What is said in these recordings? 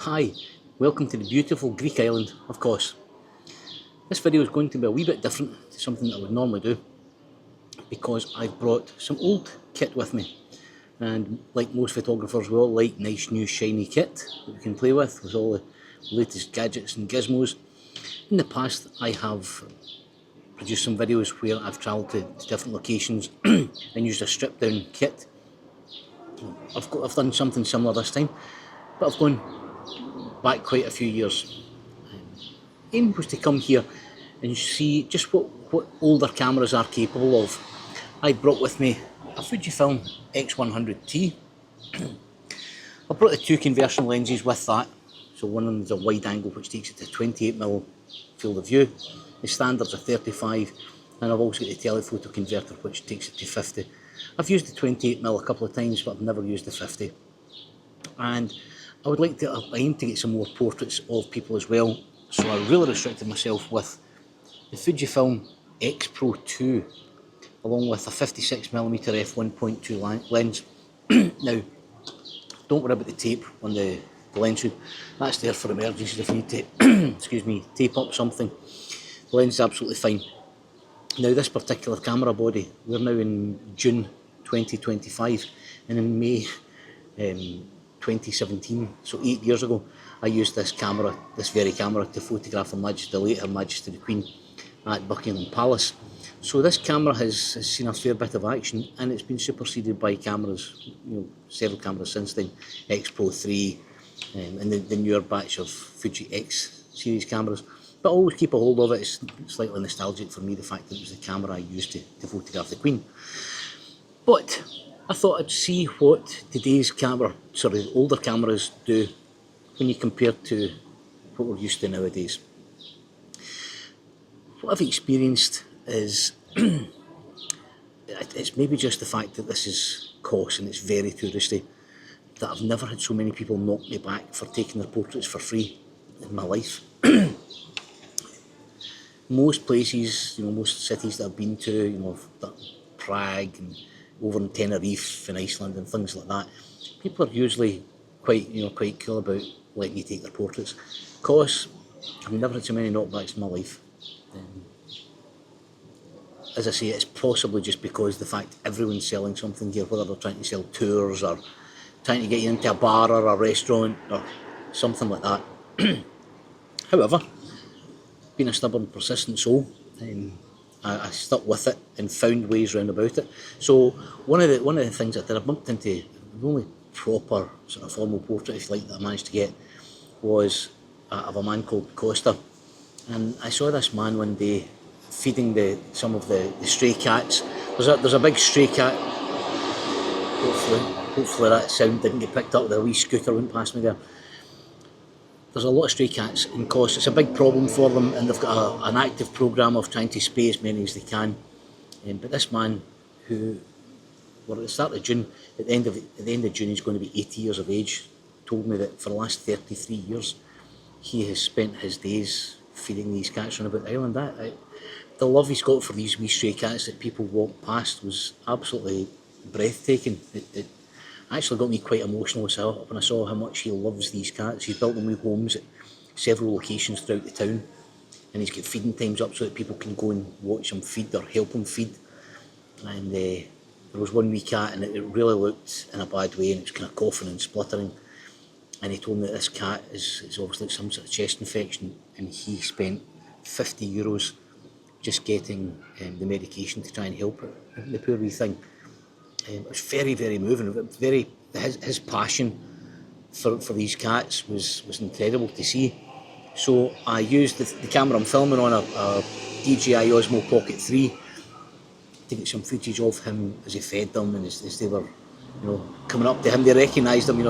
Hi, welcome to the beautiful Greek island of Kos. This video is going to be a wee bit different to something that I would normally do because I've brought some old kit with me, and like most photographers we all like nice new shiny kit that we can play with all the latest gadgets and gizmos. In the past I have produced some videos where I've travelled to different locations and used a stripped down kit. I've done something similar this time, but I've gone back quite a few years. Aim was to come here and see just what older cameras are capable of. I brought with me a Fujifilm X100T. I brought the two conversion lenses with that. So one of them is a wide angle which takes it to 28mm field of view. The standard's a 35, and I've also got the telephoto converter which takes it to 50. I've used the 28mm a couple of times, but I've never used the 50. And I aim to get some more portraits of people as well. So I really restricted myself with the Fujifilm X Pro 2, along with a 56mm f1.2 lens. Now, don't worry about the tape on the lens hood. That's there for emergencies if you need to tape up something. The lens is absolutely fine. Now, this particular camera body, we're now in June 2025, and in May 2017, so 8 years ago, I used this very camera, to photograph the late Her Majesty the Queen at Buckingham Palace. So this camera has seen a fair bit of action, and it's been superseded by cameras, several cameras since then, X Pro 3, and the newer batch of Fuji X series cameras. But I always keep a hold of it. It's slightly nostalgic for me, the fact that it was the camera I used to photograph the Queen. But I thought I'd see what today's older cameras do when you compare to what we're used to nowadays. What I've experienced is, it's maybe just the fact that this is Kos and it's very touristy, that I've never had so many people knock me back for taking their portraits for free in my life. Most places, most cities that I've been to, Prague and over in Tenerife in Iceland and things like that, people are usually quite cool about letting you take their portraits. Kos, I've never had so many knockbacks in my life. As I say, it's possibly just because the fact everyone's selling something here, whether they're trying to sell tours or trying to get you into a bar or a restaurant or something like that. However, being a stubborn, persistent soul, I stuck with it and found ways round about it. So one of the things I bumped into, the only proper sort of formal portrait, if you like, that I managed to get was of a man called Costa. And I saw this man one day feeding some of the stray cats. There's a big stray cat. Hopefully that sound didn't get picked up. The wee scooter went past me there. There's a lot of stray cats in Kos. It's a big problem for them, and they've got an active programme of trying to spay as many as they can. But this man, who, at the start of June, at the end of June, he's going to be 80 years of age, told me that for the last 33 years, he has spent his days feeding these cats around about the island. The love he's got for these wee stray cats that people walk past was absolutely breathtaking. It actually got me quite emotional when I saw how much he loves these cats. He's built them with homes at several locations throughout the town, and he's got feeding times up so that people can go and watch him feed or help him feed. And there was one wee cat, and it really looked in a bad way, and it was kind of coughing and spluttering. And he told me that this cat is obviously some sort of chest infection, and he spent €50 just getting the medication to try and help it, the poor wee thing. It was very, very moving. His passion for these cats was incredible to see. So I used the camera I'm filming on, a DJI Osmo Pocket 3, to get some footage of him as he fed them, and as they were coming up to him. They recognised him,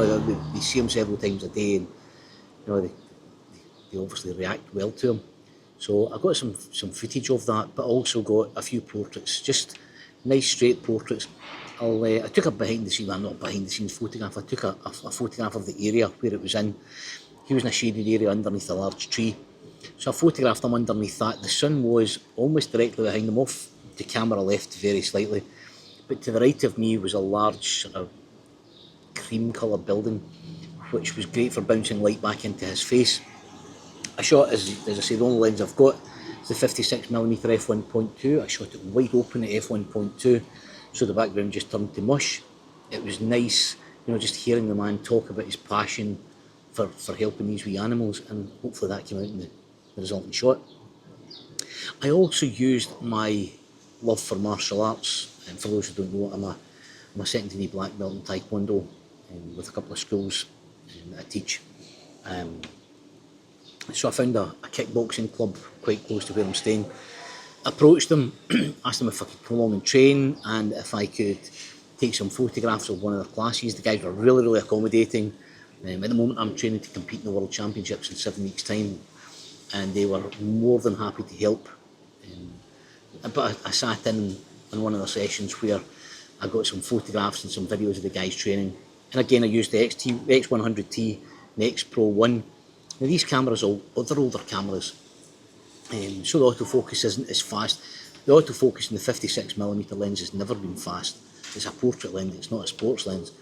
they see him several times a day, and they obviously react well to him. So I got some footage of that, but also got a few portraits, just nice straight portraits. I took a not behind the scenes photograph. I took a photograph of the area where it was in. He was in a shaded area underneath a large tree. So I photographed him underneath that. The sun was almost directly behind him, off the camera left very slightly. But to the right of me was a large sort of cream colour building which was great for bouncing light back into his face. I shot, as I say, the only lens I've got is the 56mm f1.2. I shot it wide open at f1.2, so the background just turned to mush. It was nice, just hearing the man talk about his passion for helping these wee animals, and hopefully that came out in the resulting shot. I also used my love for martial arts, and for those who don't know, I'm a second degree black belt in Taekwondo, with a couple of schools that I teach. So I found a kickboxing club quite close to where I'm staying. Approached them, asked them if I could come along and train, and if I could take some photographs of one of their classes. The guys were really, really accommodating. At the moment I'm training to compete in the World Championships in 7 weeks' time, and they were more than happy to help. But I sat in on one of their sessions where I got some photographs and some videos of the guys training. And again, I used the X100T and the X Pro 1. Now these cameras are older cameras, so the autofocus isn't as fast. The autofocus in the 56mm lens has never been fast. It's a portrait lens, it's not a sports lens.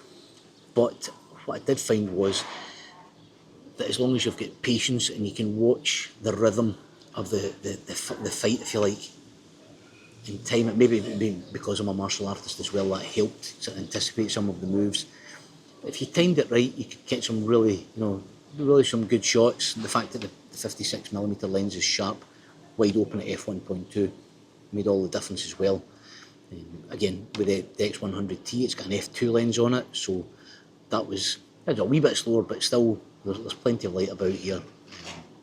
But what I did find was that as long as you've got patience and you can watch the rhythm of the fight, if you like, and time it, maybe because I'm a martial artist as well, that helped to anticipate some of the moves. But if you timed it right, you could get some really some good shots. The fact that the 56mm lens is sharp, wide open at f1.2, made all the difference as well. Again, with the X100T, it's got an f2 lens on it, so that was a wee bit slower, but still there's plenty of light about here.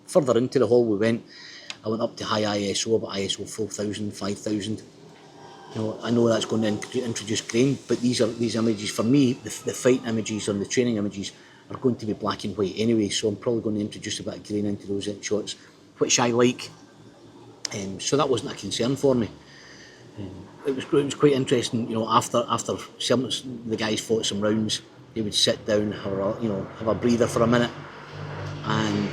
Further into the hall we went. I went up to high ISO, about ISO 4000, 5000. I know that's going to introduce grain, but these images, for me, the fight images and the training images are going to be black and white anyway, so I'm probably going to introduce a bit of grain into those shots, which I like. So that wasn't a concern for me. It was quite interesting, after the guys fought some rounds, they would sit down, have a breather for a minute, and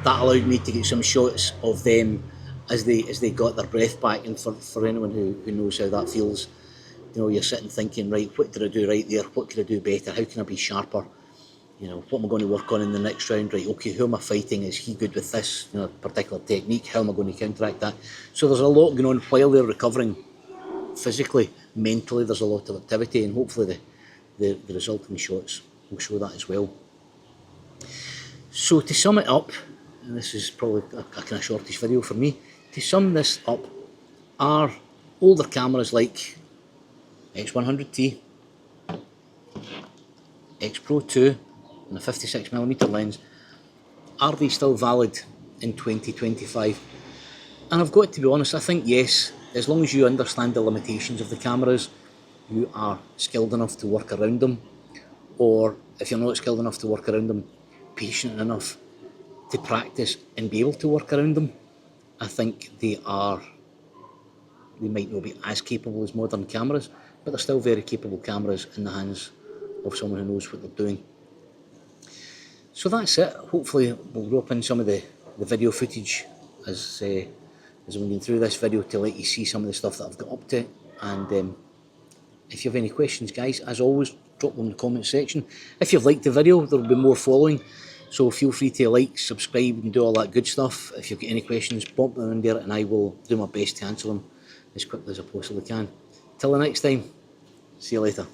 that allowed me to get some shots of them as they got their breath back. And for anyone who knows how that feels, you're sitting thinking, right, what did I do right there? What could I do better? How can I be sharper? What am I going to work on in the next round? Right, okay, who am I fighting? Is he good with this particular technique? How am I going to counteract that? So there's a lot going on while they're recovering physically, mentally. There's a lot of activity, and hopefully the resulting shots will show that as well. So to sum it up, and this is probably a kind of shortish video for me, to sum this up, are older cameras like X100T, X Pro 2 and a 56mm lens, are they still valid in 2025? And I've got to be honest, I think yes, as long as you understand the limitations of the cameras, you are skilled enough to work around them, or if you're not skilled enough to work around them, patient enough to practice and be able to work around them, I think they might not be as capable as modern cameras, but they're still very capable cameras in the hands of someone who knows what they're doing. So that's it. Hopefully we'll rope in some of the video footage as I'm going through this video to let you see some of the stuff that I've got up to. And if you have any questions, guys, as always, drop them in the comment section. If you've liked the video, there will be more following, so feel free to like, subscribe and do all that good stuff. If you've got any questions, pop them in there and I will do my best to answer them as quickly as I possibly can. Till the next time, see you later.